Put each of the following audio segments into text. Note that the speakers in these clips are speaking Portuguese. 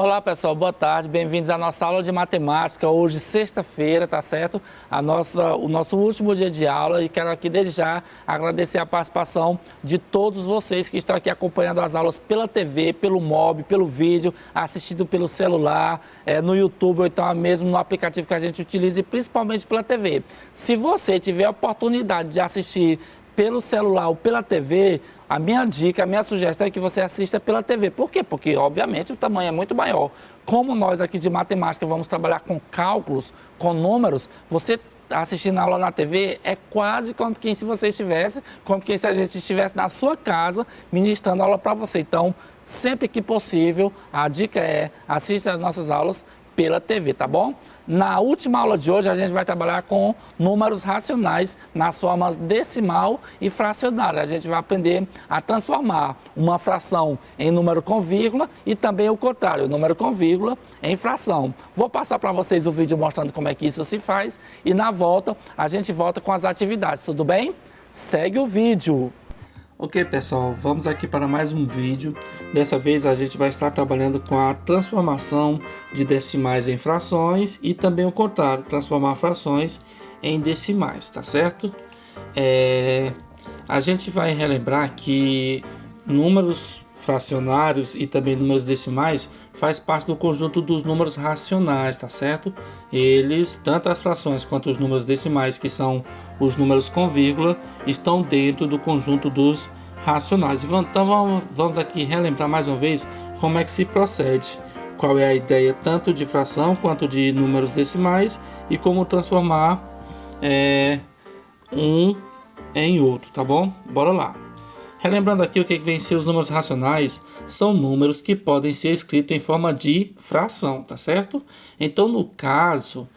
Olá pessoal, boa tarde, bem-vindos à nossa aula de matemática, hoje sexta-feira, tá certo? O nosso último dia de aula e quero aqui desde já agradecer a participação de todos vocês que estão aqui acompanhando as aulas pela TV, pelo mob, pelo vídeo, assistindo pelo celular, no YouTube ou então mesmo no aplicativo que a gente utiliza e principalmente pela TV. Se você tiver a oportunidade de assistir pelo celular ou pela TV, a minha dica, a minha sugestão é que você assista pela TV. Por quê? Porque, obviamente, o tamanho é muito maior. Como nós aqui de matemática vamos trabalhar com cálculos, com números, você assistindo a aula na TV é quase como que se você estivesse, como que se a gente estivesse na sua casa ministrando aula para você. Então, sempre que possível, a dica é assista as nossas aulas pela TV, tá bom? Na última aula de hoje, a gente vai trabalhar com números racionais nas formas decimal e fracionária. A gente vai aprender a transformar uma fração em número com vírgula e também o contrário, número com vírgula em fração. Vou passar para vocês o vídeo mostrando como é que isso se faz e na volta, a gente volta com as atividades, tudo bem? Segue o vídeo! Ok pessoal, vamos aqui para mais um vídeo. Dessa vez a gente vai estar trabalhando com a transformação de decimais em frações e também o contrário, transformar frações em decimais, tá certo? A gente vai relembrar que números fracionários e também números decimais faz parte do conjunto dos números racionais, tá certo? Eles, tanto as frações quanto os números decimais, que são os números com vírgula, estão dentro do conjunto dos racionais. Então vamos aqui relembrar mais uma vez como é que se procede, qual é a ideia tanto de fração quanto de números decimais e como transformar um em outro, tá bom? Bora lá. Relembrando aqui o que vem ser os números racionais, são números que podem ser escritos em forma de fração, tá certo? Então, no caso,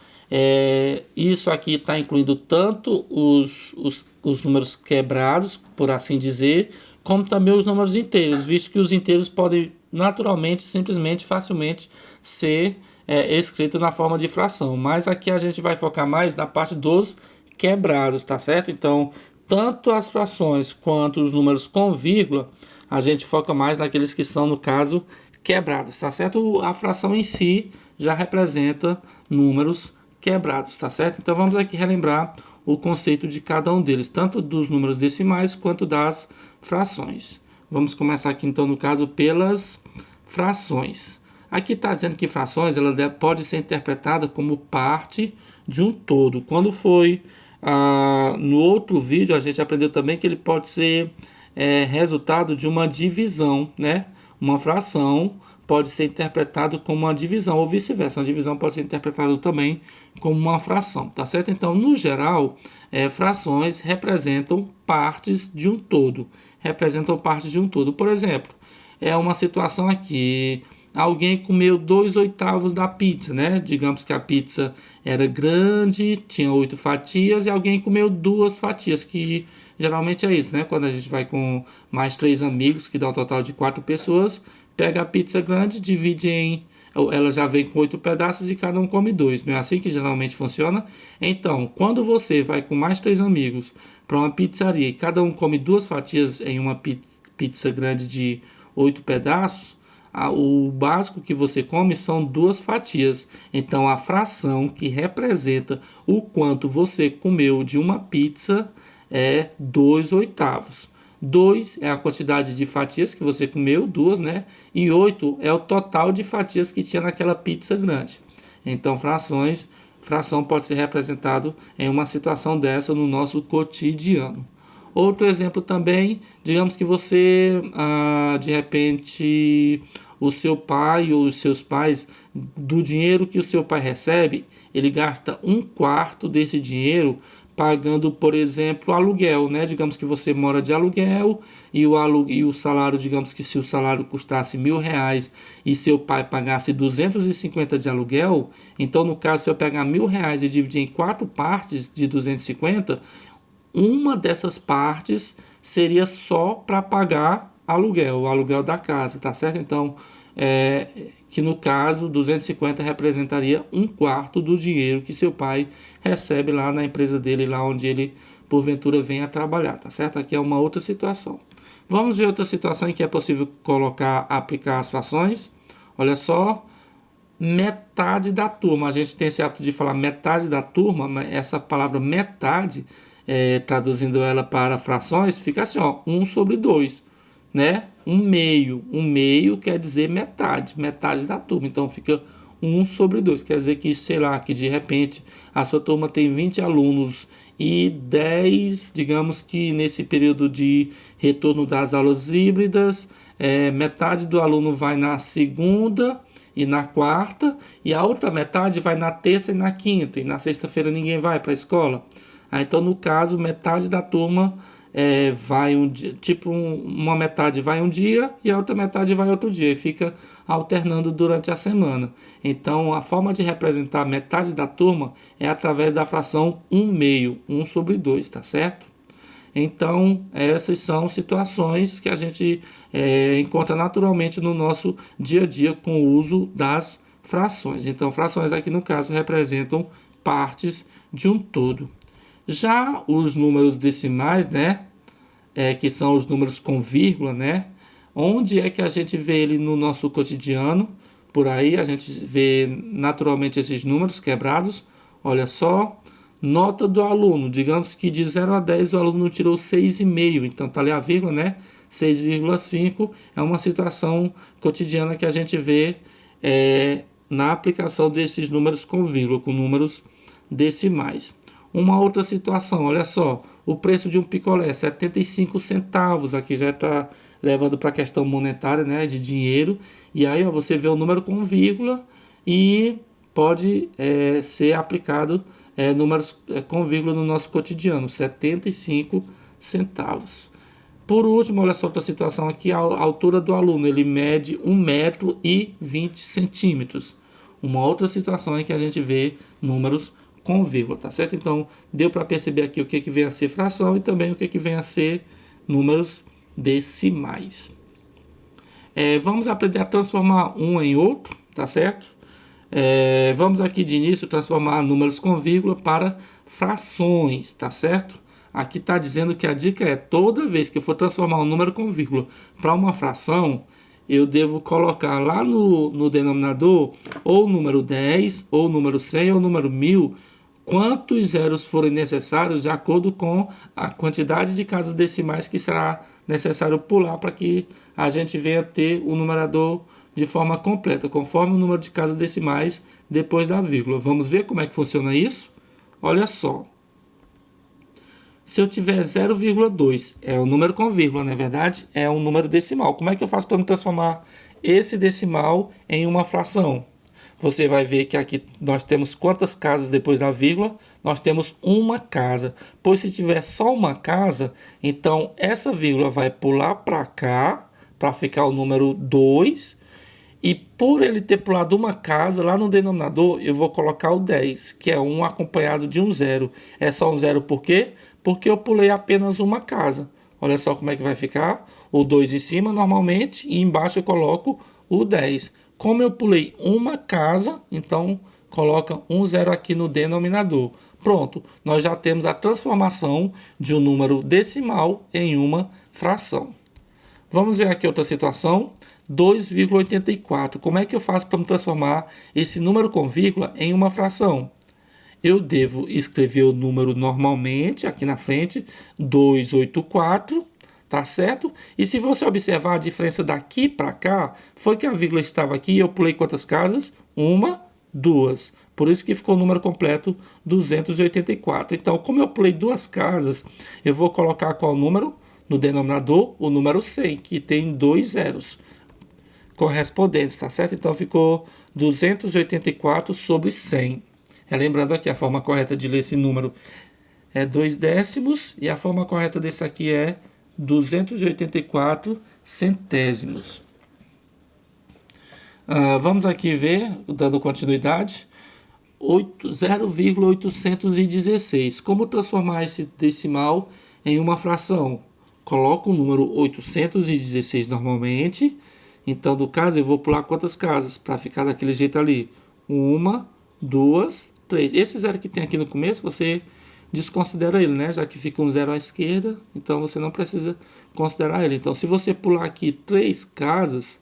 isso aqui está incluindo tanto os números quebrados, por assim dizer, como também os números inteiros, visto que os inteiros podem naturalmente, simplesmente, facilmente ser escritos na forma de fração. Mas aqui a gente vai focar mais na parte dos quebrados, tá certo? Então, tanto as frações quanto os números com vírgula, a gente foca mais naqueles que são, no caso, quebrados, tá certo? A fração em si já representa números quebrados, tá certo? Então vamos aqui relembrar o conceito de cada um deles, tanto dos números decimais quanto das frações. Vamos começar aqui então, no caso, pelas frações. Aqui está dizendo que frações ela pode ser interpretada como parte de um todo. Quando foi no outro vídeo a gente aprendeu também que ele pode ser resultado de uma divisão, né? Uma fração pode ser interpretada como uma divisão ou vice-versa. Uma divisão pode ser interpretada também como uma fração, tá certo? Então, no geral, frações representam partes de um todo. Representam partes de um todo. Por exemplo, uma situação aqui. Alguém comeu 2/8 da pizza, né? Digamos que a pizza era grande, tinha 8 fatias e alguém comeu 2 fatias, que geralmente é isso, né? Quando a gente vai com mais 3 amigos, que dá um total de 4 pessoas, pega a pizza grande, divide ela já vem com 8 pedaços e cada um come 2. Não é assim que geralmente funciona? Então, quando você vai com mais 3 amigos para uma pizzaria e cada um come 2 fatias em uma pizza grande de 8 pedaços, o básico que você come são 2 fatias. Então, a fração que representa o quanto você comeu de uma pizza é 2/8. 2 é a quantidade de fatias que você comeu, 2, né? E 8 é o total de fatias que tinha naquela pizza grande. Então, fração pode ser representado em uma situação dessa no nosso cotidiano. Outro exemplo também, digamos que você, de repente, o seu pai ou os seus pais, do dinheiro que o seu pai recebe, ele gasta 1/4 desse dinheiro pagando, por exemplo, aluguel, né? Digamos que você mora de aluguel e o salário, digamos que se o salário custasse R$1.000 e seu pai pagasse 250 de aluguel, então no caso se eu pegar R$1.000 e dividir em 4 partes de 250, uma dessas partes seria só para pagar aluguel, o aluguel da casa, tá certo? Então, que no caso 250 representaria 1/4 do dinheiro que seu pai recebe lá na empresa dele, lá onde ele porventura venha trabalhar, tá certo? Aqui é uma outra situação. Vamos ver outra situação em que é possível aplicar as frações. Olha só, metade da turma. A gente tem esse hábito de falar metade da turma, mas essa palavra metade, traduzindo ela para frações, fica assim, ó, 1/2, né? Um meio quer dizer metade da turma. Então fica 1/2, quer dizer que, sei lá, que de repente a sua turma tem 20 alunos e 10, digamos que nesse período de retorno das aulas híbridas, metade do aluno vai na segunda e na quarta, e a outra metade vai na terça e na quinta, e na sexta-feira ninguém vai para a escola. Então, no caso, metade da turma vai um dia, uma metade vai um dia e a outra metade vai outro dia, e fica alternando durante a semana. Então, a forma de representar metade da turma é através da fração 1/2, 1/2, tá certo? Então, essas são situações que a gente encontra naturalmente no nosso dia a dia com o uso das frações. Então, frações aqui no caso representam partes de um todo. Já os números decimais, né, que são os números com vírgula, né, onde é que a gente vê ele no nosso cotidiano? Por aí a gente vê naturalmente esses números quebrados. Olha só, nota do aluno, digamos que de 0 a 10 o aluno tirou 6,5, então tá ali a vírgula, né? 6,5 é uma situação cotidiana que a gente vê na aplicação desses números com vírgula, com números decimais. Uma outra situação, olha só, o preço de um picolé, 75 centavos, aqui já está levando para a questão monetária, né, de dinheiro, e aí ó, você vê o número com vírgula e pode ser aplicado números com vírgula no nosso cotidiano, 75 centavos. Por último, olha só outra situação aqui, a altura do aluno, ele mede 1,20 m. Uma outra situação em que a gente vê números com vírgula, tá certo? Então, deu para perceber aqui o que vem a ser fração e também o que vem a ser números decimais. Vamos aprender a transformar um em outro, tá certo? Vamos aqui de início transformar números com vírgula para frações, tá certo? Aqui está dizendo que a dica é toda vez que eu for transformar um número com vírgula para uma fração, eu devo colocar lá no denominador ou o número 10, ou o número 100, ou o número 1000, quantos zeros forem necessários de acordo com a quantidade de casas decimais que será necessário pular para que a gente venha ter o numerador de forma completa, conforme o número de casas decimais depois da vírgula. Vamos ver como é que funciona isso? Olha só. Se eu tiver 0,2, é um número com vírgula, não é verdade? É um número decimal. Como é que eu faço para me transformar esse decimal em uma fração? Você vai ver que aqui nós temos quantas casas depois da vírgula? Nós temos uma casa. Pois se tiver só uma casa, então essa vírgula vai pular para cá, para ficar o número 2. E por ele ter pulado uma casa, lá no denominador, eu vou colocar o 10, que é 1 acompanhado de um 0. É só um 0 por quê? Porque eu pulei apenas uma casa. Olha só como é que vai ficar. O 2 em cima, normalmente, e embaixo eu coloco o 10. Como eu pulei uma casa, então coloca um 0 aqui no denominador. Pronto, nós já temos a transformação de um número decimal em uma fração. Vamos ver aqui outra situação. 2,84. Como é que eu faço para me transformar esse número com vírgula em uma fração? Eu devo escrever o número normalmente, aqui na frente, 284, tá certo? E se você observar a diferença daqui para cá, foi que a vírgula estava aqui e eu pulei quantas casas? Uma, duas. Por isso que ficou o número completo 284. Então, como eu pulei duas casas, eu vou colocar qual número? No denominador, o número 100, que tem 2 zeros correspondentes, tá certo? Então ficou 284 sobre 100. Lembrando aqui, a forma correta de ler esse número é 2 décimos e a forma correta desse aqui é 284 centésimos. Vamos aqui ver, dando continuidade, 0,816. Como transformar esse decimal em uma fração? Coloco o número 816 normalmente. Então, no caso, eu vou pular quantas casas para ficar daquele jeito ali? 1, 2, 3. Esse zero que tem aqui no começo, você desconsidera ele, né? Já que fica um zero à esquerda, então você não precisa considerar ele. Então, se você pular aqui 3 casas,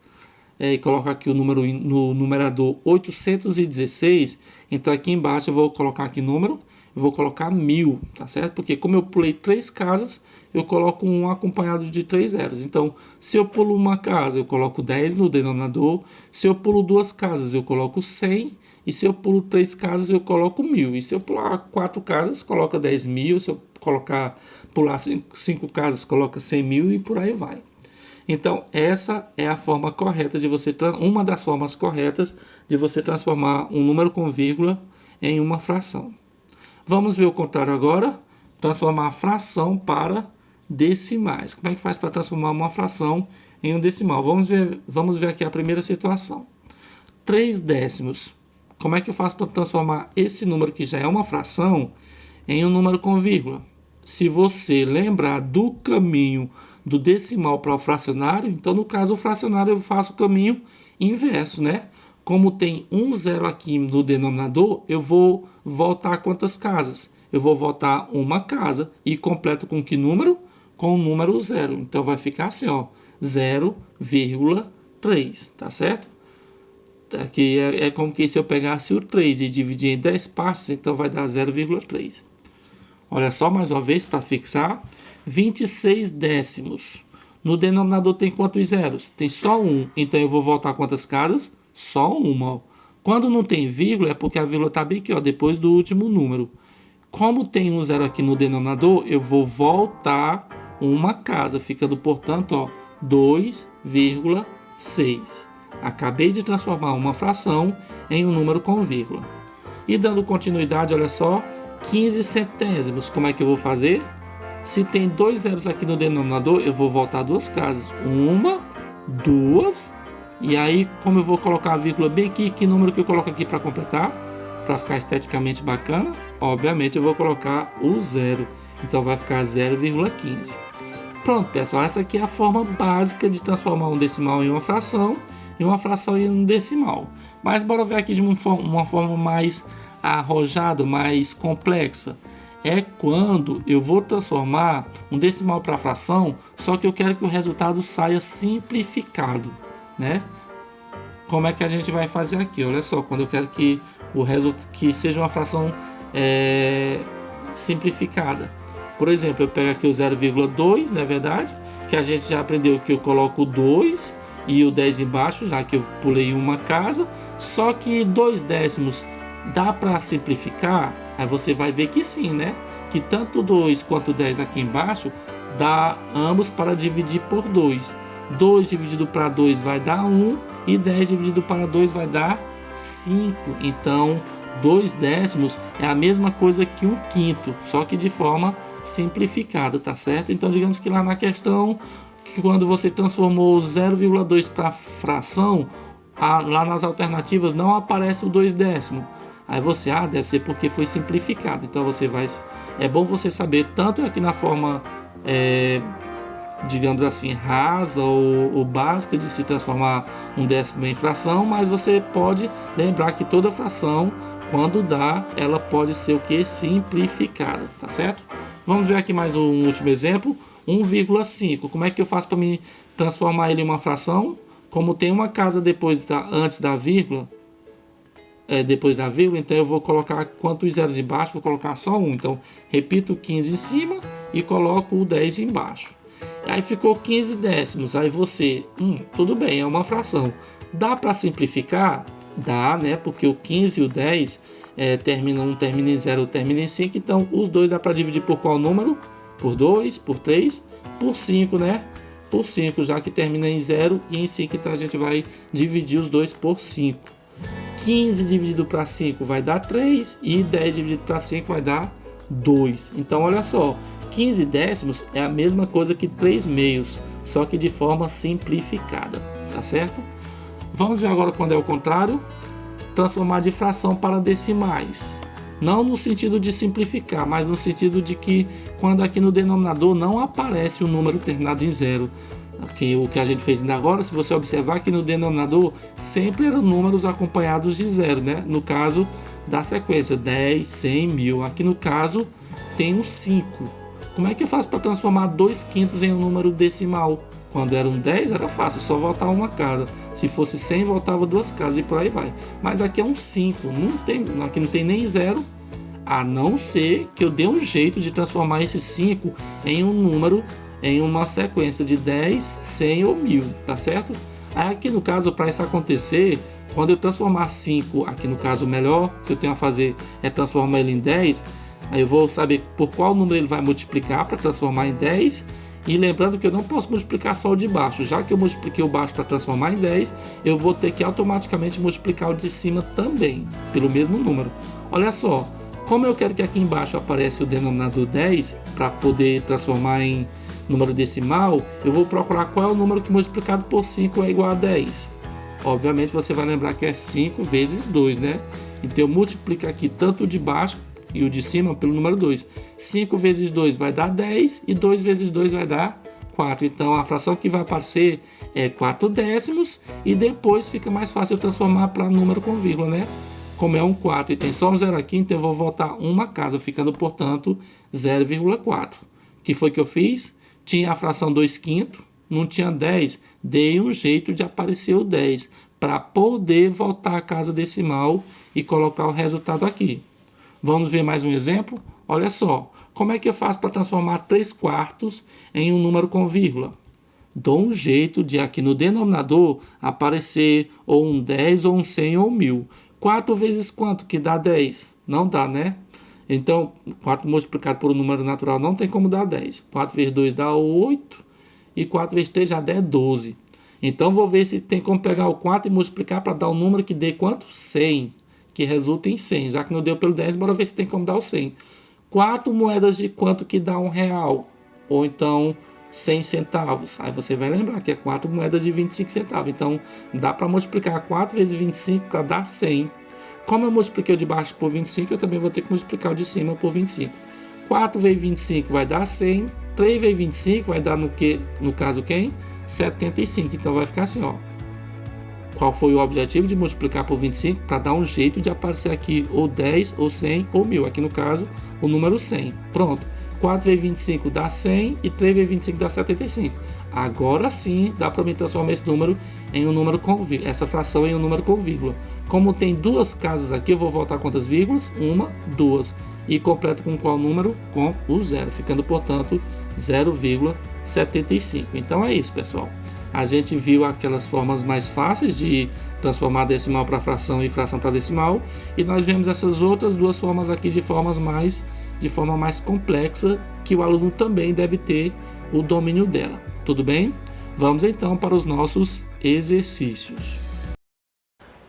e coloco aqui o número no numerador 816, então aqui embaixo eu vou colocar aqui número, eu vou colocar 1000, tá certo? Porque como eu pulei 3 casas, eu coloco um acompanhado de 3 zeros. Então, se eu pulo uma casa, eu coloco 10 no denominador. Se eu pulo 2 casas, eu coloco 100. E se eu pulo 3 casas, eu coloco 1000. E se eu pular 4 casas, coloca 10.000. Se eu pular 5 casas, coloca 100.000 e por aí vai. Então, essa é a forma correta de você, uma das formas corretas de você transformar um número com vírgula em uma fração. Vamos ver o contrário agora, transformar a fração para decimais. Como é que faz para transformar uma fração em um decimal? Vamos ver aqui a primeira situação. 3 décimos. Como é que eu faço para transformar esse número que já é uma fração em um número com vírgula? Se você lembrar do caminho do decimal para o fracionário, então no caso o fracionário eu faço o caminho inverso, né? Como tem um zero aqui no denominador, eu vou voltar quantas casas? Eu vou voltar uma casa e completo com que número? Com o número 0. Então vai ficar assim, ó, 0,3, tá certo? Aqui é como que se eu pegasse o 3 e dividir em 10 partes, então vai dar 0,3. Olha só mais uma vez para fixar. 26 décimos. No denominador tem quantos zeros? Tem só um. Então eu vou voltar quantas casas? Só uma. Quando não tem vírgula, é porque a vírgula está bem aqui, ó, depois do último número. Como tem um zero aqui no denominador, eu vou voltar uma casa, ficando, portanto, ó, 2,6. Acabei de transformar uma fração em um número com vírgula. E dando continuidade, olha só, 15 centésimos. Como é que eu vou fazer? Se tem 2 zeros aqui no denominador, eu vou voltar 2 casas. 1, 2. E aí, como eu vou colocar a vírgula bem aqui, que número que eu coloco aqui para completar? Para ficar esteticamente bacana? Obviamente, eu vou colocar o 0. Então, vai ficar 0,15. Pronto, pessoal. Essa aqui é a forma básica de transformar um decimal em uma fração e uma fração em um decimal. Mas bora ver aqui de uma forma mais arrojada, mais complexa. É quando eu vou transformar um decimal para fração, só que eu quero que o resultado saia simplificado, né? Como é que a gente vai fazer aqui? Olha só, quando eu quero que que seja uma fração simplificada. Por exemplo, eu pego aqui o 0,2, não é verdade? Que a gente já aprendeu que eu coloco o 2 e o 10 embaixo, já que eu pulei uma casa. Só que 2 décimos dá para simplificar? Aí você vai ver que sim, né? Que tanto 2 quanto 10 aqui embaixo dá ambos para dividir por 2. 2 dividido para 2 vai dar 1 e 10 dividido para 2 vai dar 5. Então, 2 décimos é a mesma coisa que 1/5, só que de forma simplificada, tá certo? Então, digamos que lá na questão, que quando você transformou 0,2 para fração, lá nas alternativas não aparece o 2 décimo. Aí você, deve ser porque foi simplificado. Então é bom você saber, tanto aqui na forma, digamos assim, rasa ou básica de se transformar um décimo em fração, mas você pode lembrar que toda fração, quando dá, ela pode ser o que? Simplificada, tá certo? Vamos ver aqui mais um último exemplo, 1,5. Como é que eu faço para me transformar ele em uma fração? Como tem uma casa antes da vírgula, então eu vou colocar quantos zeros embaixo? Vou colocar só 1. Então, repito o 15 em cima e coloco o 10 embaixo. Aí ficou 15 décimos. Aí você, tudo bem, é uma fração. Dá para simplificar? Dá, né? Porque o 15 e o 10 um termina em 0, termina em 5. Então, os dois dá para dividir por qual número? Por 2, por 3, por 5, né? Por 5, já que termina em 0 e em 5. Então, a gente vai dividir os dois por 5. 15 dividido para 5 vai dar 3 e 10 dividido para 5 vai dar 2. Então, olha só, 15 décimos é a mesma coisa que 3 meios, só que de forma simplificada, tá certo? Vamos ver agora quando é o contrário, transformar de fração para decimais. Não no sentido de simplificar, mas no sentido de que quando aqui no denominador não aparece um número terminado em 0. Porque o que a gente fez ainda agora, se você observar que no denominador sempre eram números acompanhados de 0, né? No caso da sequência 10, 100, 1000. Aqui no caso tem um 5. Como é que eu faço para transformar 2/5 em um número decimal? Quando era um 10 era fácil, só voltar uma casa. Se fosse 100, voltava 2 casas e por aí vai. Mas aqui é um 5, aqui não tem nem zero, a não ser que eu dê um jeito de transformar esse 5 em um número, em uma sequência de 10, 100 ou 1000, tá certo? Aí aqui no caso, para isso acontecer, quando eu transformar 5, aqui no caso o melhor que eu tenho a fazer é transformar ele em 10, aí eu vou saber por qual número ele vai multiplicar para transformar em 10. E lembrando que eu não posso multiplicar só o de baixo, já que eu multipliquei o baixo para transformar em 10, eu vou ter que automaticamente multiplicar o de cima também, pelo mesmo número. Olha só, como eu quero que aqui embaixo apareça o denominador 10, para poder transformar em número decimal, eu vou procurar qual é o número que multiplicado por 5 é igual a 10. Obviamente você vai lembrar que é 5 vezes 2, né? Então eu multiplico aqui tanto o de baixo e o de cima pelo número 2. 5 vezes 2 vai dar 10 e 2 vezes 2 vai dar 4. Então a fração que vai aparecer é 4 décimos e depois fica mais fácil eu transformar para número com vírgula, né? Como é um 4 e tem só um 0 aqui, então eu vou voltar uma casa, ficando portanto 0,4. O que foi que eu fiz? Tinha a fração 2/5, não tinha 10, dei um jeito de aparecer o 10 para poder voltar a casa decimal e colocar o resultado aqui. Vamos ver mais um exemplo? Olha só, como é que eu faço para transformar 3/4 em um número com vírgula? Dou um jeito de aqui no denominador aparecer ou um 10 ou um 100 ou 1000. 4 vezes quanto que dá 10? Não dá, né? Então, 4 multiplicado por um número natural não tem como dar 10. 4 vezes 2 dá 8 e 4 vezes 3 já dá 12. Então, vou ver se tem como pegar o 4 e multiplicar para dar um número que dê quanto? 100. Que resulta em 100. Já que não deu pelo 10, bora ver se tem como dar o 100. 4 moedas de quanto que dá R$1? Ou então 100 centavos. Aí você vai lembrar que é 4 moedas de 25 centavos. Então dá para multiplicar 4 vezes 25 para dar 100. Como eu multipliquei o de baixo por 25, eu também vou ter que multiplicar o de cima por 25. 4 vezes 25 vai dar 100. 3 vezes 25 vai dar no caso quem? 75. Então vai ficar assim, ó. Qual foi o objetivo de multiplicar por 25? Para dar um jeito de aparecer aqui ou 10, ou 100, ou 1000. Aqui no caso, o número 100. Pronto. 4 vezes 25 dá 100 e 3 vezes 25 dá 75. Agora sim, dá para me transformar esse número em um número com vírgula, essa fração em um número com vírgula. Como tem duas casas aqui, eu vou voltar quantas vírgulas? Uma, duas. E completo com qual número? Com o zero, ficando, portanto, 0,75. Então é isso, pessoal. A gente viu aquelas formas mais fáceis de transformar decimal para fração e fração para decimal. E nós vemos essas outras duas formas aqui de forma mais complexa, que o aluno também deve ter o domínio dela. Tudo bem? Vamos então para os nossos exercícios.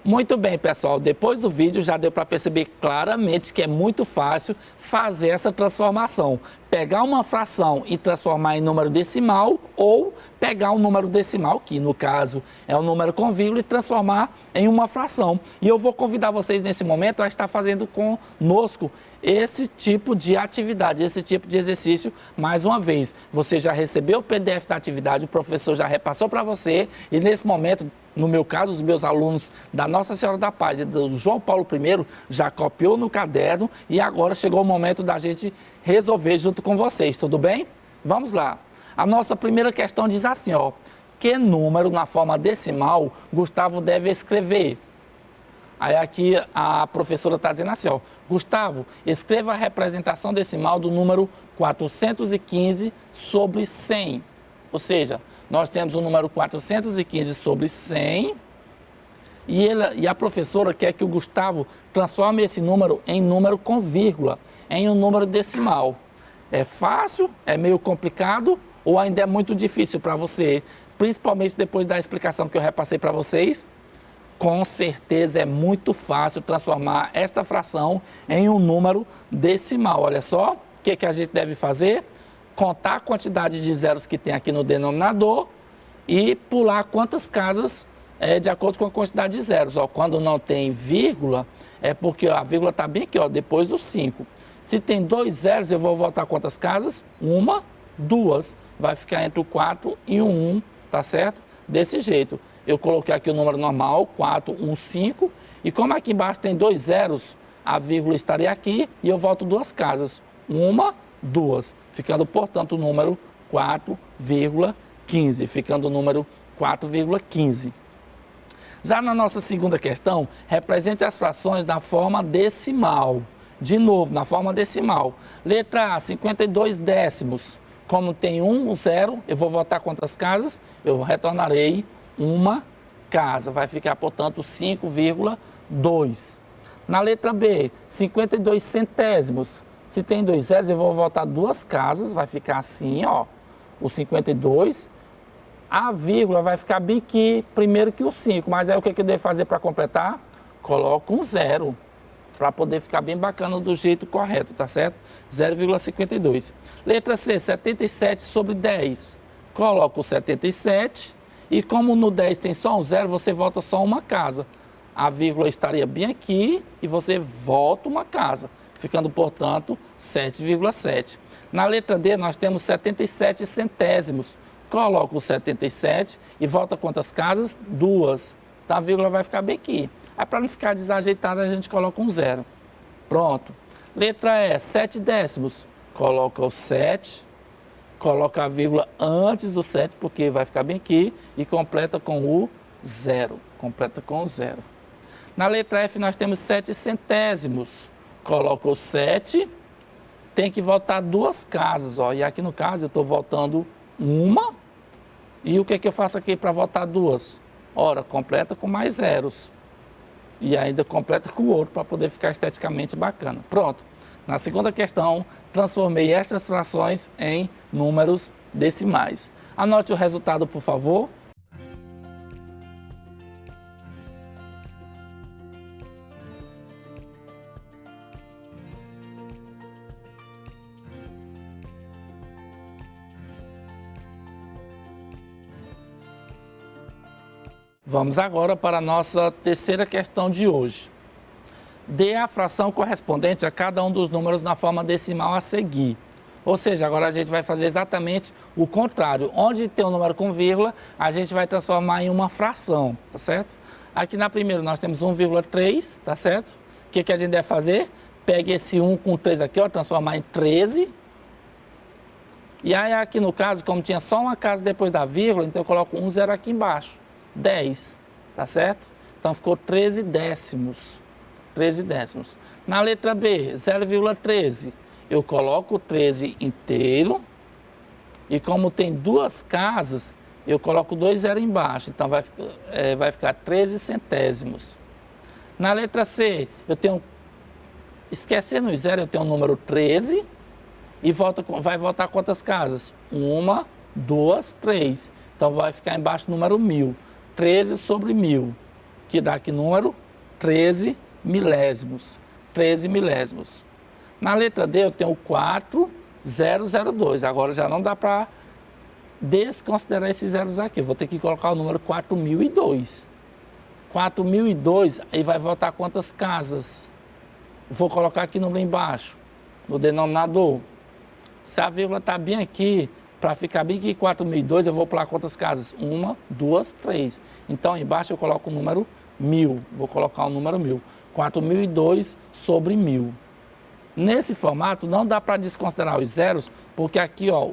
Muito bem, pessoal. Depois do vídeo já deu para perceber claramente que é muito fácil fazer essa transformação. Pegar uma fração e transformar em número decimal ou pegar um número decimal, que no caso é um número com vírgula, e transformar em uma fração. E eu vou convidar vocês nesse momento a estar fazendo conosco esse tipo de atividade, esse tipo de exercício. Mais uma vez, você já recebeu o PDF da atividade, o professor já repassou para você e nesse momento, no meu caso, os meus alunos da Nossa Senhora da Paz e do João Paulo I já copiou no caderno e agora chegou o momento da gente resolver junto com vocês, tudo bem? Vamos lá. A nossa primeira questão diz assim, ó, que número na forma decimal Gustavo deve escrever? Aí aqui a professora está dizendo assim, ó, Gustavo, escreva a representação decimal do número 415 sobre 100. Ou seja, nós temos o número 415 sobre 100 e a professora quer que o Gustavo transforme esse número em número com vírgula, em um número decimal. É fácil? É meio complicado? Ou ainda é muito difícil para você? Principalmente depois da explicação que eu repassei para vocês? Com certeza é muito fácil transformar esta fração em um número decimal. Olha só, o que a gente deve fazer? Contar a quantidade de zeros que tem aqui no denominador e pular quantas casas de acordo com a quantidade de zeros. Ó, quando não tem vírgula, é porque a vírgula está bem aqui, ó, depois do 5. Se tem 2 zeros, eu vou voltar quantas casas? 1, 2. Vai ficar entre o 4 e o 1, tá certo? Desse jeito. Eu coloquei aqui o número normal, 4, 1, 5. E como aqui embaixo tem 2 zeros, a vírgula estaria aqui e eu volto 2 casas. 1, 2. ficando, portanto, o número 4,15, ficando o número 4,15. Já na nossa segunda questão, represente as frações na forma decimal. De novo, na forma decimal. Letra A, 52 décimos. Como tem 1, 0, eu vou voltar quantas casas? Eu retornarei uma casa. Vai ficar, portanto, 5,2. Na letra B, 52 centésimos. Se tem 2 zeros, eu vou voltar 2 casas. Vai ficar assim, ó. O 52. A vírgula vai ficar bem aqui, primeiro que o 5. Mas aí o que eu devo fazer para completar? Coloco um 0. Para poder ficar bem bacana do jeito correto, tá certo? 0,52. Letra C, 77 sobre 10. Coloco o 77 e como no 10 tem só um 0, você volta só uma casa. A vírgula estaria bem aqui e você volta uma casa, ficando, portanto, 7,7. Na letra D, nós temos 77 centésimos. Coloco o 77 e volta quantas casas? 2. Então, a vírgula vai ficar bem aqui. Aí, para não ficar desajeitada, a gente coloca um 0. Pronto. Letra E, 7 décimos. Coloca o 7, coloca a vírgula antes do 7, porque vai ficar bem aqui, e completa com o 0. Completa com o 0. Na letra F, nós temos 7 centésimos. Coloca o 7, tem que voltar 2 casas, ó. E aqui no caso, eu estou voltando uma. E o que eu faço aqui para voltar 2? Ora, completa com mais zeros. E ainda completa com o outro para poder ficar esteticamente bacana. Pronto. Na segunda questão, transformei estas frações em números decimais. Anote o resultado, por favor. Vamos agora para a nossa terceira questão de hoje. Dê a fração correspondente a cada um dos números na forma decimal a seguir. Ou seja, agora a gente vai fazer exatamente o contrário. Onde tem um número com vírgula, a gente vai transformar em uma fração, tá certo? Aqui na primeira nós temos 1,3, tá certo? O que a gente deve fazer? Pega esse 1 com 3 aqui, ó, transformar em 13. E aí aqui no caso, como tinha só uma casa depois da vírgula, então eu coloco um 0 aqui embaixo. 10, tá certo? Então ficou 13 décimos. 13 décimos. Na letra B, 0,13, eu coloco o 13 inteiro. E como tem 2 casas, eu coloco 2 zeros embaixo. Então vai ficar 13 centésimos. Na letra C, eu tenho, esquecendo os zeros, eu tenho o número 13. E vai voltar quantas casas? 1, 2, 3. Então vai ficar embaixo o número 1000. 13 sobre 1000, que dá aqui número 13 milésimos. 13 milésimos. Na letra D eu tenho 4002. Agora já não dá para desconsiderar esses zeros aqui. Eu vou ter que colocar o número 4002. 4002, aí vai voltar quantas casas? Vou colocar aqui no número embaixo, no denominador. Se a vírgula está bem aqui, para ficar bem aqui 4002, eu vou pular quantas casas? 1, 2, 3. Então, embaixo eu coloco o número 1000. Vou colocar o número 1000. 4002 sobre 1000. Nesse formato, não dá para desconsiderar os zeros, porque aqui, ó,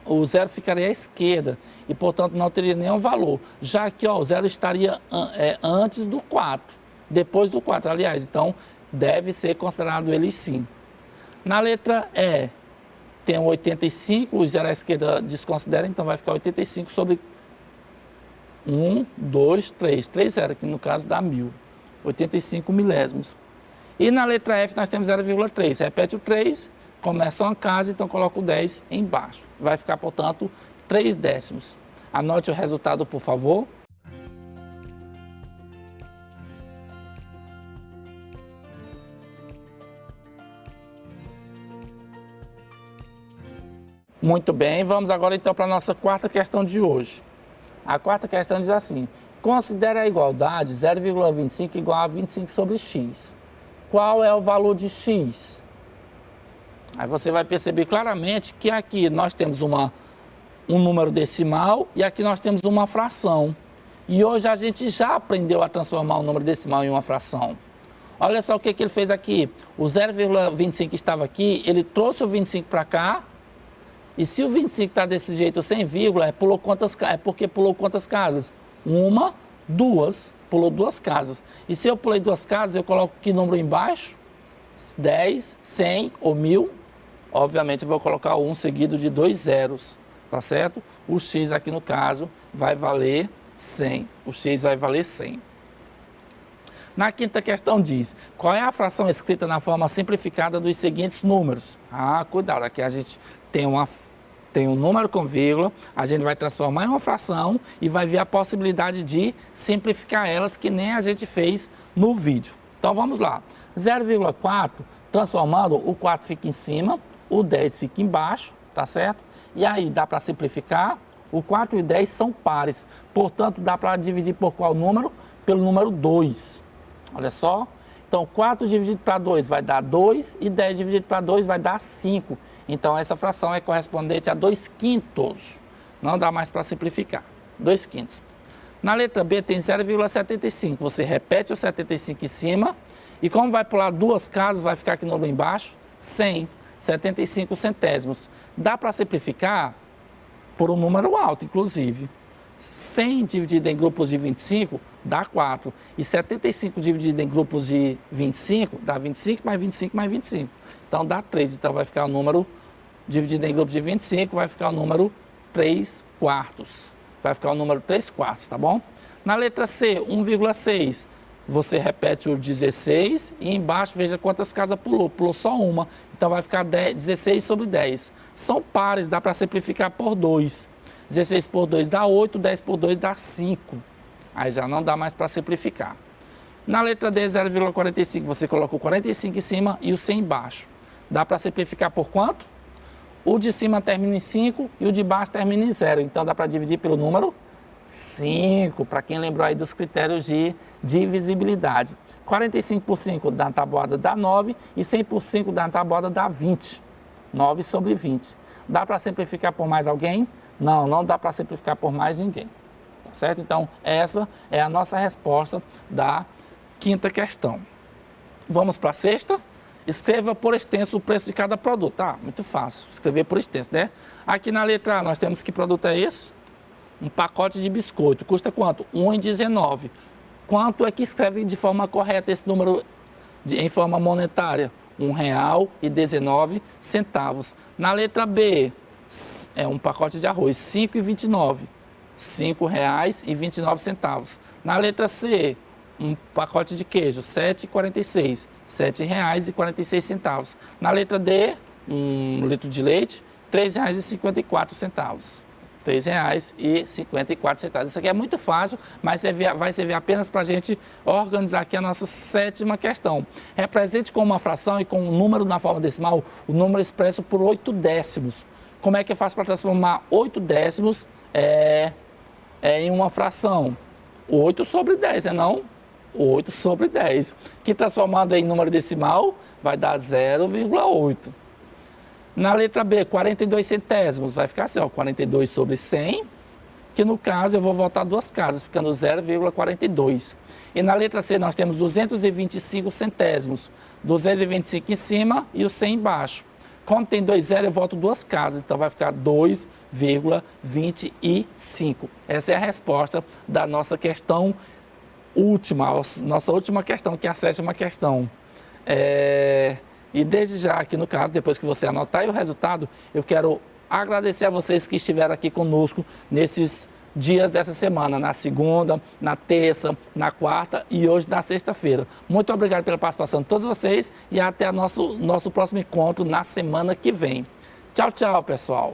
o zero ficaria à esquerda e, portanto, não teria nenhum valor. Já aqui, ó, o zero estaria antes do 4, depois do 4, aliás. Então, deve ser considerado ele sim. Na letra E, tem 85, o zero à esquerda desconsidera, então vai ficar 85 sobre 1, 2, 3. 3 zero, que no caso dá 1000. 85 milésimos. E na letra F nós temos 0,3. Repete o 3, começa uma casa, então coloca o 10 embaixo. Vai ficar, portanto, 3 décimos. Anote o resultado, por favor. Muito bem, vamos agora então para a nossa quarta questão de hoje. A quarta questão diz assim: considere a igualdade 0,25 igual a 25 sobre x. Qual é o valor de x? Aí você vai perceber claramente que aqui nós temos um número decimal e aqui nós temos uma fração. E hoje a gente já aprendeu a transformar um número decimal em uma fração. Olha só o que ele fez aqui. O 0,25 estava aqui, ele trouxe o 25 para cá E se o 25 está desse jeito sem vírgula, é porque pulou quantas casas? Uma, duas, pulou duas casas. E se eu pulei duas casas, eu coloco que número embaixo? 10, 100 ou 1000. Obviamente eu vou colocar um seguido de 2 zeros, tá certo? O x aqui no caso vai valer 100. O x vai valer 100. Na quinta questão diz, qual é a fração escrita na forma simplificada dos seguintes números? Ah, cuidado, aqui a gente tem um número com vírgula, a gente vai transformar em uma fração e vai ver a possibilidade de simplificar elas, que nem a gente fez no vídeo. Então vamos lá. 0,4, transformando, o 4 fica em cima, o 10 fica embaixo, tá certo? E aí dá para simplificar, o 4 e o 10 são pares, portanto dá para dividir por qual número? Pelo número 2. Olha só, então 4 dividido para 2 vai dar 2 e 10 dividido para 2 vai dar 5. Então essa fração é correspondente a 2/5. Não dá mais para simplificar, 2/5. Na letra B tem 0,75, você repete o 75 em cima e como vai pular duas casas, vai ficar aqui no número embaixo, 100, 75 centésimos. Dá para simplificar por um número alto, inclusive. 100 dividido em grupos de 25 dá 4. E 75 dividido em grupos de 25 dá 25 mais 25 mais 25. Então dá 3. Então vai ficar o número dividido em grupos de 25, vai ficar o número 3/4. Vai ficar o número 3/4, tá bom? Na letra C, 1,6. Você repete o 16 e embaixo veja quantas casas pulou. Pulou só uma. Então vai ficar 16 sobre 10. São pares, dá para simplificar por 2. 16 por 2 dá 8, 10 por 2 dá 5. Aí já não dá mais para simplificar. Na letra D, 0,45, você coloca o 45 em cima e o 100 embaixo. Dá para simplificar por quanto? O de cima termina em 5 e o de baixo termina em 0. Então dá para dividir pelo número 5, para quem lembrou aí dos critérios de divisibilidade. 45 por 5 da tabuada dá 9 e 100 por 5 da tabuada dá 20. 9 sobre 20. Dá para simplificar por mais alguém? Não, não dá para simplificar por mais ninguém. Tá certo? Então, essa é a nossa resposta da quinta questão. Vamos para a sexta? Escreva por extenso o preço de cada produto. Ah, muito fácil, escrever por extenso, né? Aqui na letra A, nós temos que produto é esse? Um pacote de biscoito. Custa quanto? R$ 1,19. Quanto é que escreve de forma correta esse número em forma monetária? R$ 1,19. Na letra B, é um pacote de arroz, R$ 5,29. R$ 5,29. Na letra C, um pacote de queijo, R$ 7,46. R$ 7,46. Na letra D, um litro de leite, R$ 3,54. R$ 3,54. Isso aqui é muito fácil, mas vai servir apenas para a gente organizar aqui a nossa sétima questão. Represente com uma fração e com um número na forma decimal, o número expresso por 8 décimos. Como é que eu faço para transformar 8 décimos em uma fração? 8 sobre 10, não? 8 sobre 10. Que transformado em número decimal vai dar 0,8. Na letra B, 42 centésimos, vai ficar assim, ó, 42 sobre 100, que no caso eu vou voltar duas casas, ficando 0,42. E na letra C nós temos 225 centésimos, 225 em cima e o 100 embaixo. Como tem 2 zeros, eu volto duas casas, então vai ficar 2,25. Essa é a resposta da nossa questão última, nossa última questão, que é a sétima questão. E desde já, aqui no caso, depois que você anotar aí o resultado, eu quero agradecer a vocês que estiveram aqui conosco nesses dias dessa semana, na segunda, na terça, na quarta e hoje na sexta-feira. Muito obrigado pela participação de todos vocês e até o nosso próximo encontro na semana que vem. Tchau, tchau, pessoal!